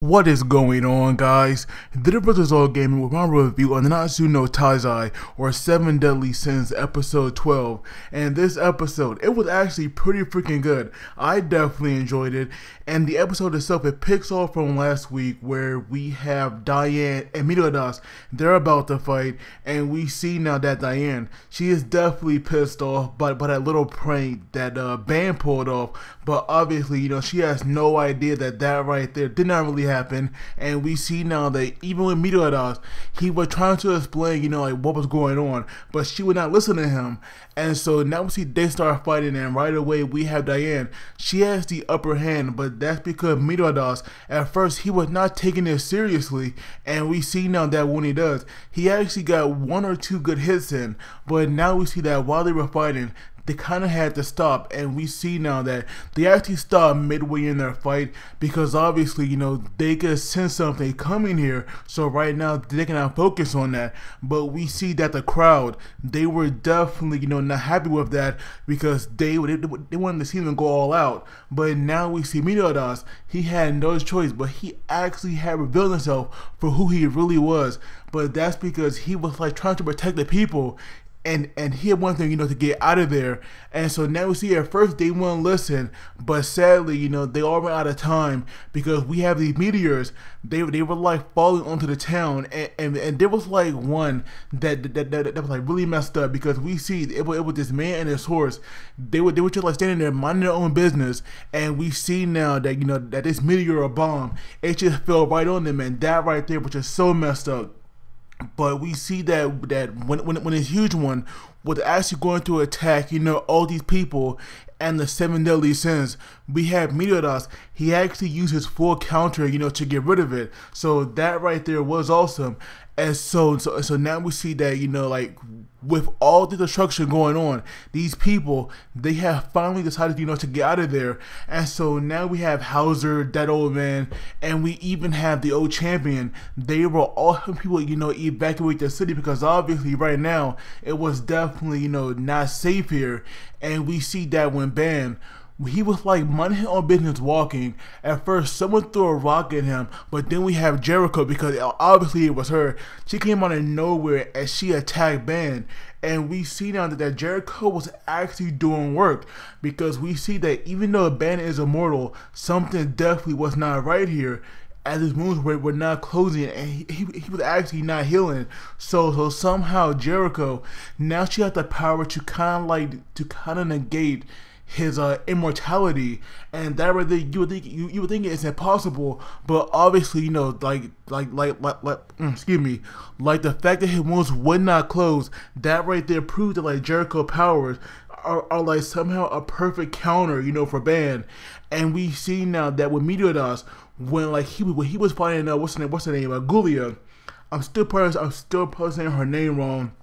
What is going on, guys? The Brothers All Gaming with my review on the七つの大罪, or 7 Deadly Sins, episode 12. And this episode, it was actually pretty freaking good. I definitely enjoyed it. And the episode itself, it picks off from last week where we have Diane and Meliodas. They're about to fight, and we see now that Diane, she is definitely pissed off by that little prank that Band pulled off. But obviously, she has no idea that right there did not really happen. And we see now that even with Meliodas, he was trying to explain, like what was going on, but she would not listen to him. And so now we see they start fighting, and right away we have Diane. She has the upper hand, but that's because Meliodas, at first, he was not taking it seriously. And we see now that when he does, he actually got 1 or 2 good hits in. But now we see that while they were fighting, they kind of had to stop, and we see now that they actually stopped midway in their fight because obviously, they could sense something coming here. So right now, they cannot focus on that. But we see that the crowd, they were definitely, not happy with that because they wanted to see them go all out. But now we see Meliodas, he had no choice, but he actually had revealed himself for who he really was. But that's because he was like trying to protect the people. And he had one thing, to get out of there. And so now we see at first they won't listen, but sadly, they all ran out of time because we have these meteors. They were like falling onto the town, and there was like one that was like really messed up because we see it was this man and his horse. They were just like standing there minding their own business, and we see now that that this meteor or bomb, it just fell right on them, and that right there was just so messed up. But we see that when this huge one was actually going to attack, all these people and the 7 deadly sins, we have Meliodas. He actually used his full counter, to get rid of it. So that right there was awesome. And so now we see that, like with all the destruction going on, these people, they have finally decided, to get out of there. And so now we have Hauser, that old man, and we even have the old champion. They were all helping people, evacuate the city because obviously right now it was definitely, not safe here. And we see that when Ban, he was like minding his own business walking. At first, someone threw a rock at him, but then we have Jericho because obviously it was her. She came out of nowhere and she attacked Ban. And we see now that Jericho was actually doing work because we see that even though Ban is immortal, something definitely was not right here. As his wounds were not closing, and he was actually not healing. So somehow Jericho, now she has the power to kind of negate his immortality, and that right there, you would think it's impossible, but obviously, excuse me, like the fact that his wounds would not close, that right there proves that like Jericho powers are like somehow a perfect counter, for Ban. And we see now that with Meliodas, when he was fighting what's the name, Guila. I'm still probably saying her name wrong,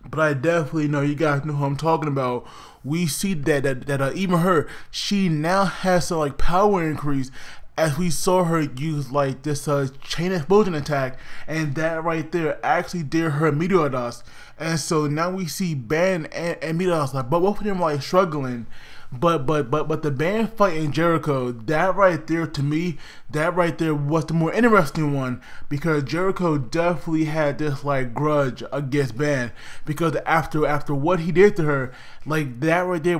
but I definitely know you guys know who I'm talking about. We see that even her, she now has some like power increase, as we saw her use like this chain explosion attack, and that right there actually did her Meliodas. And so now we see Ban and Meliodas, but both of them like struggling. But the Band fighting Jericho, that right there, to me, that right there was the more interesting one because Jericho definitely had this like grudge against Band because after what he did to her, like that right there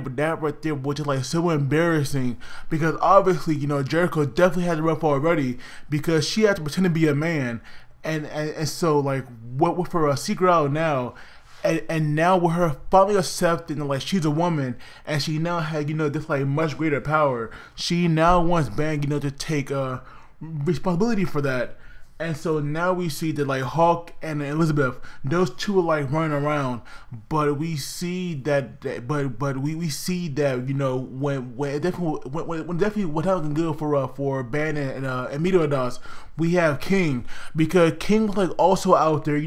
was just like so embarrassing because obviously Jericho definitely had the rough already because she had to pretend to be a man, and so like what with her secret out now. And now with her finally accepting like she's a woman and she now had this like much greater power, she now wants Bang to take responsibility for that. And so now we see that like Hawk and Elizabeth, those two are like running around, but we see that we see that when definitely what happened good for Ban and Meliodas, we have King because King was like also out there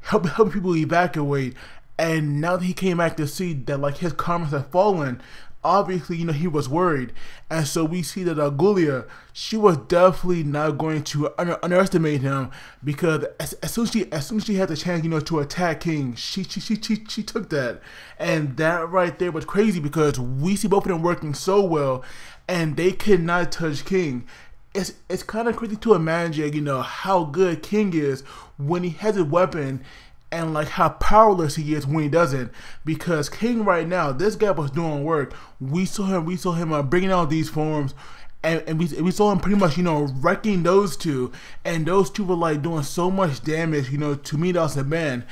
helping people evacuate. And now that he came back to see that like his karmas have fallen, obviously, he was worried. And so we see that Guila, she was definitely not going to underestimate him because as soon as she had the chance, to attack King, she took that. And that right there was crazy because we see both of them working so well, and they could not touch King. it's kind of crazy to imagine, you know, how good King is when he has a weapon, and like how powerless he is when he doesn't. Because King right now, this guy was doing work. We saw him bringing out these forms, and we saw him pretty much, you know, wrecking those two, and those two were like doing so much damage, you know, to Meliodas and Ben.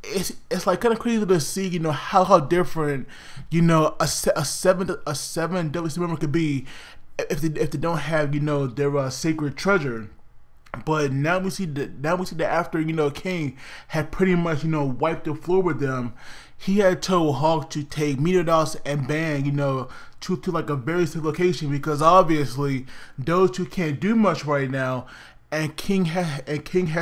It's like kind of crazy to see, you know, how different, you know, a seven WC member could be if they don't have, you know, their sacred treasure. But now we see that after, you know, King had pretty much, you know, wiped the floor with them, he had told Hawk to take Meliodas and Ben, you know, to like a very safe location, because obviously those two can't do much right now. And King has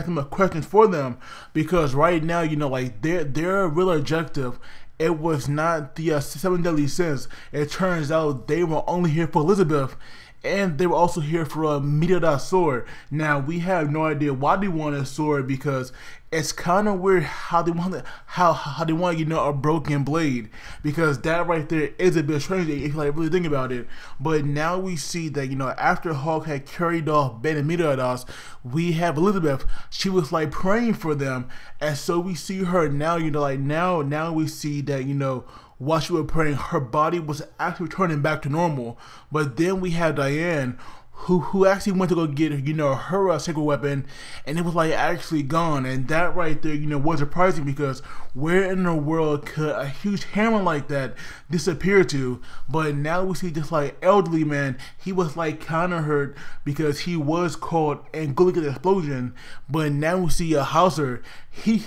some questions for them, because right now, you know, like their real objective, it was not the 7 deadly sins. It turns out they were only here for Elizabeth, and they were also here for Meliodas' sword. Now we have no idea why they want a sword, because it's kind of weird how they want you know, a broken blade, because that right there is a bit strange if you like really think about it. But now we see that, you know, after Hawk had carried off Ben and Meliodas, we have Elizabeth. She was like praying for them, and so we see her now, you know, like now we see that, you know, while she was praying, her body was actually returning back to normal. But then we have Diane, who actually went to go get, you know, her sacred weapon, and it was like actually gone. And that right there, you know, was surprising, because where in the world could a huge hammer like that disappear to? But now we see just like elderly man, he was like kind of hurt because he was caught in Guila explosion. But now we see a Hauser, he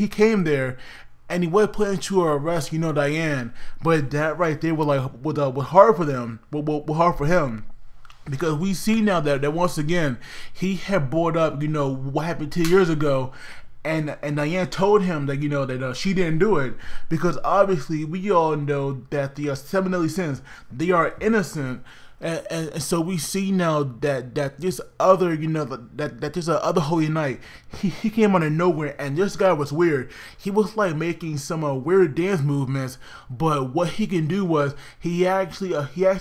came there, and he was planning to arrest, you know, Diane. But that right there was hard for them, hard for him. Because we see now that once again, he had brought up, you know, what happened 2 years ago. And Diane told him that, you know, that she didn't do it. Because obviously we all know that the 7 deadly sins, they are innocent. And so we see now that this other, you know, that this other holy knight, he came out of nowhere, and this guy was weird. He was like making some weird dance movements, but what he can do was he actually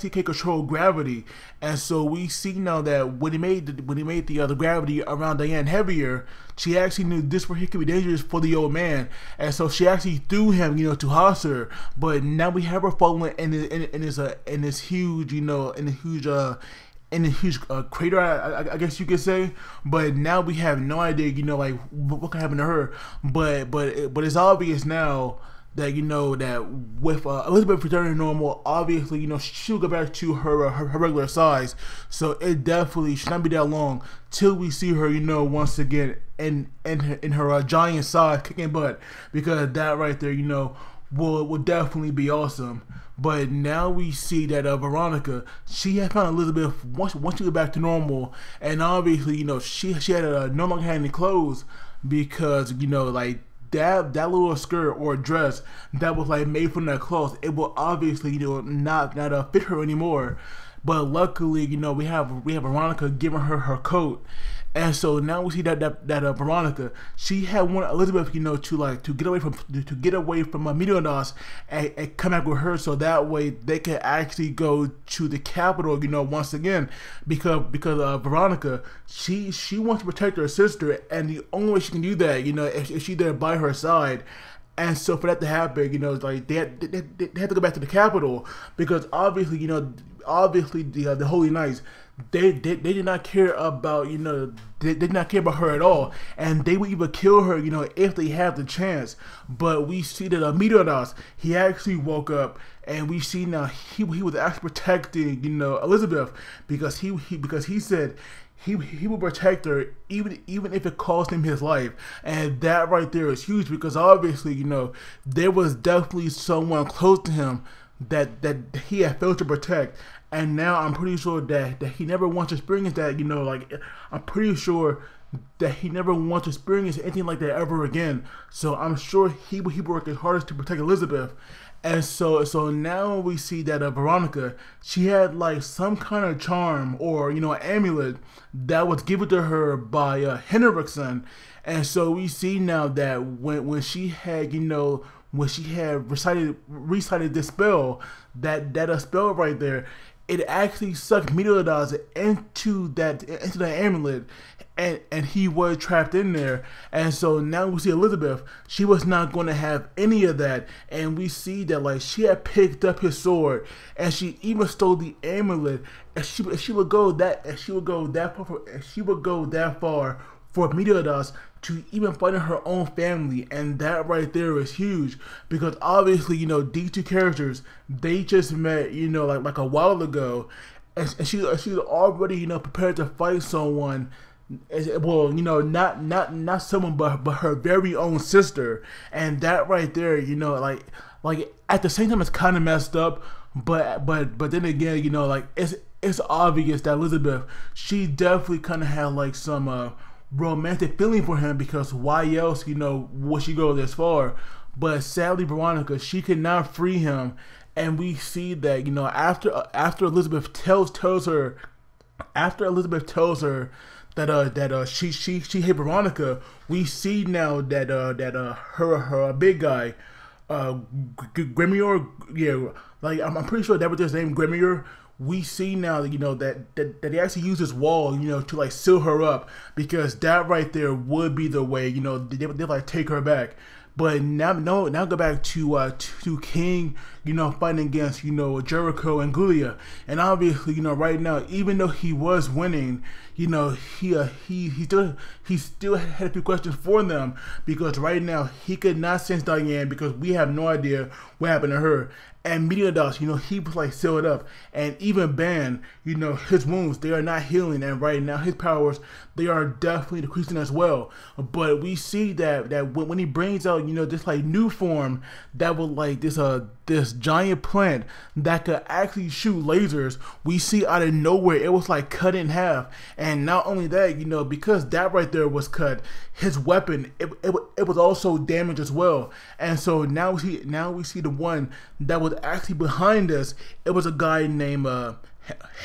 can control gravity. And so we see now that when he made the gravity around Diane heavier, she actually knew this where he could be dangerous for the old man, and so she actually threw him, you know, to Hauser. But now we have her falling in this huge, you know, in a huge crater, I guess you could say. But now we have no idea, you know, like what can happen to her. But it's obvious now that, you know, that with Elizabeth returning to normal, obviously, you know, she'll go back to her regular size. So it definitely should not be that long till we see her, you know, once again in her giant size kicking butt, because that right there, you know, will definitely be awesome. But now we see that Veronica, she had found Elizabeth once she got back to normal, and obviously, you know, she had no longer had any clothes, because, you know, like that little skirt or dress that was like made from that cloth, it will obviously, you know, not fit her anymore. But luckily, you know, we have Veronica giving her coat. And so now we see that Veronica, she had wanted Elizabeth, you know, to get away from Meliodas and come back with her, so that way they can actually go to the capital, you know, once again, because Veronica, she wants to protect her sister, and the only way she can do that, you know, if she's there by her side. And so for that to happen, you know, like they had to go back to the capital, because obviously, you know, the Holy Knights, they did not care about, you know, they did not care about her at all, and they would even kill her, you know, if they have the chance. But we see that Meliodas, he actually woke up, and we see now he was actually protecting, you know, Elizabeth, because he said he will protect her even if it cost him his life. And that right there is huge, because obviously, you know, there was definitely someone close to him that he had failed to protect. And now I'm pretty sure that he never wants to experience that, you know, like I'm pretty sure that he never wants to experience anything like that ever again. So I'm sure he will work his hardest to protect Elizabeth. And so now we see that Veronica, she had like some kind of charm, or, you know, amulet that was given to her by Henriksen. And so we see now that when she had, you know, when she had recited this spell, that spell right there, it actually sucked Meliodas into that amulet, and he was trapped in there. And so now we see Elizabeth, she was not going to have any of that, and we see that like she had picked up his sword, and she even stole the amulet, and she would go that far for Meliodas to even fight in her own family. And that right there is huge, because obviously, you know, these two characters, they just met, you know, like a while ago, and she's already, you know, prepared to fight someone. Well, you know, not someone, but her very own sister. And that right there, you know, like at the same time, it's kind of messed up, but then again, you know, like it's obvious that Elizabeth, she definitely kind of had like some romantic feeling for him, because why else, you know, would she go this far? But sadly, Veronica, she could not free him, and we see that, you know, after Elizabeth tells her that she hit Veronica, we see now that her big guy, Grimior, yeah, like I'm pretty sure that was his name, Grimior. We see now that, you know, that he actually used his wall, you know, to like seal her up, because that right there would be the way, you know, they like take her back. But now go back to King, you know, fighting against, you know, Jericho and Guila. And obviously, you know, right now, even though he was winning, you know, he still had a few questions for them, because right now he could not sense Diane, because we have no idea what happened to her. And Meliodas, you know, he was like sealed up, and even Ben, you know, his wounds, they are not healing, and right now his powers, they are definitely decreasing as well. But we see that when he brings out, you know, this like new form that will like this giant plant that could actually shoot lasers, we see out of nowhere it was like cut in half. And not only that, you know, because that right there was cut, his weapon, it was also damaged as well. And so now we see the one that was actually behind us. It was a guy named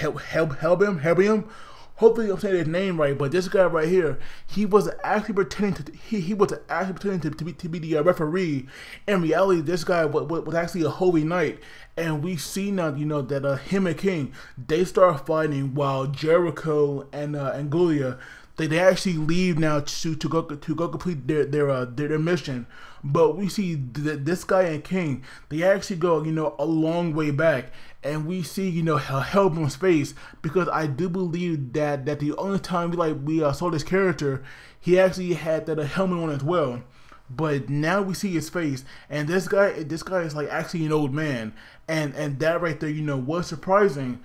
Helbram. Hopefully I'm saying his name right, but this guy right here, he was actually pretending to be the referee. In reality, this guy was actually a holy knight. And we see now, you know, that him and King, they start fighting, while Jericho and Guila, they actually leave now to go complete their mission. But we see this guy and King, they actually go, you know, a long way back, and we see, you know, Helbram's face, because I do believe that the only time we saw this character, he actually had that helmet on as well. But now we see his face, and this guy is like actually an old man, and that right there, you know, was surprising.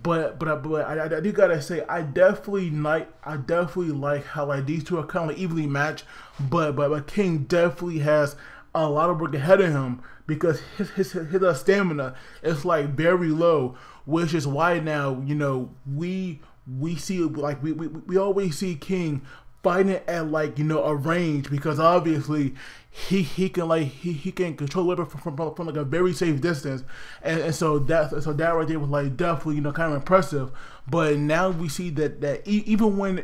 But I do gotta say, I definitely like how like these two are kind of like evenly matched. But King definitely has a lot of work ahead of him, because his stamina is like very low, which is why now, you know, we see like we always see King fighting at like, you know, a range, because obviously he can control the weapon from like a very safe distance, and so that right there was like definitely, you know, kind of impressive. But now we see that even when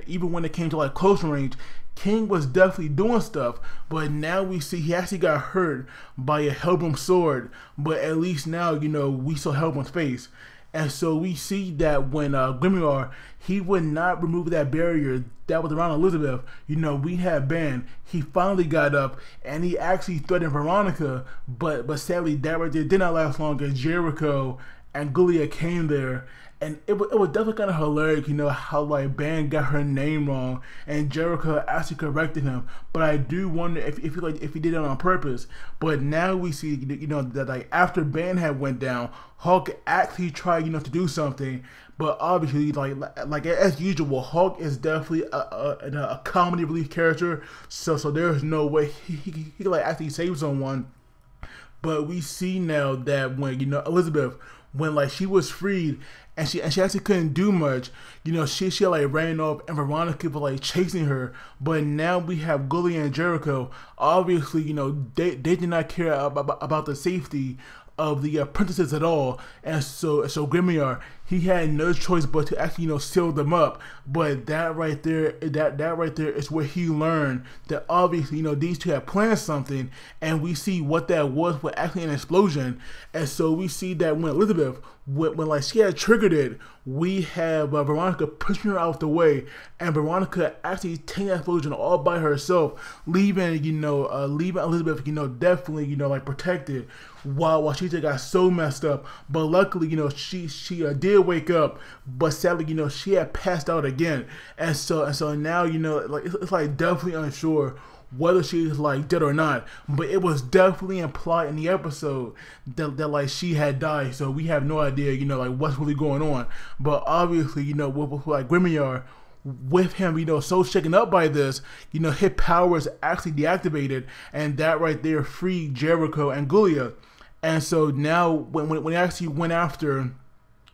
it came to like close range, King was definitely doing stuff. But now we see he actually got hurt by a Helbram sword, but at least now, you know, we saw Helbram's face. And so we see that when Grimoire, he would not remove that barrier that was around Elizabeth, you know, we had Ben, he finally got up, and he actually threatened Veronica, but sadly that right there did not last long, as Jericho and Guila came there. And it was definitely kind of hilarious, you know, how like Ben got her name wrong, and Jericho actually corrected him. But I do wonder if he did it on purpose. But now we see, you know, that like after Ben had went down, Hulk actually tried, you know, to do something. But obviously, like as usual, Hulk is definitely a comedy relief character. So there's no way he could like actually save someone. But we see now that when, you know, Elizabeth, when like she was freed, and she actually couldn't do much, you know, she like ran off, and Veronica was like chasing her. But now we have Guila and Jericho. Obviously, you know, they did not care about the safety of the princesses at all. And so Grimoire, he had no choice but to actually, seal them up. But that right there is where he learned that obviously, these two had planned something, and we see what that was actually an explosion. And so we see that when Elizabeth, when like she had triggered it, we have Veronica pushing her out the way, and Veronica actually taking that explosion all by herself, leaving Elizabeth, definitely, like protected, while she just got so messed up. But luckily, she did wake up, but sadly, she had passed out again, and so now, like it's like definitely unsure whether she's like dead or not, but it was definitely implied in the episode that like she had died. So we have no idea, like what's really going on. But obviously, with like Grimoire, with him, so shaken up by this, his powers actually deactivated, and that right there freed Jericho and Guila. And so now when he actually went after,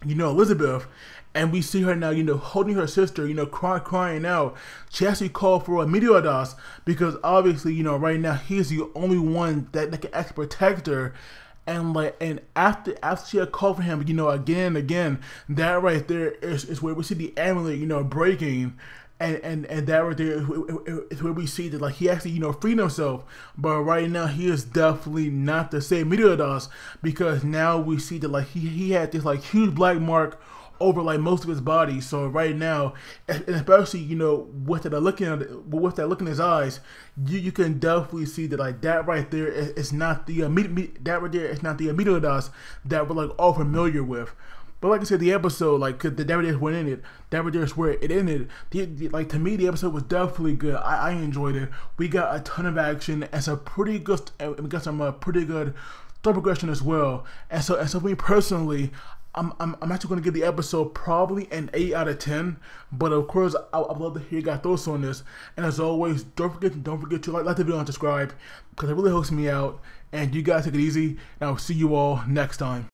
Elizabeth, and we see her now, holding her sister, crying out. She actually called for a Meliodas, because obviously, right now he's the only one that can actually protect her. And after she had called for him, again and again, that right there is where we see the amulet, breaking. And that right there is where we see that like he actually, freed himself. But right now he is definitely not the same Meliodas, because now we see that like he had this like huge black mark over like most of his body. So right now, and especially with that look in his eyes, you can definitely see that like that right there is not the Meliodas that we're like all familiar with. But like I said, the episode, like, cause that right there went in it, that right there is where it ended. Like, to me, the episode was definitely good. I enjoyed it. We got a ton of action and some pretty good, we got some pretty good story progression as well. And so for me personally, I'm actually going to give the episode probably an 8 out of 10. But of course, I'd love to hear your thoughts on this. And as always, don't forget to like the video and subscribe, because it really helps me out. And you guys take it easy, and I'll see you all next time.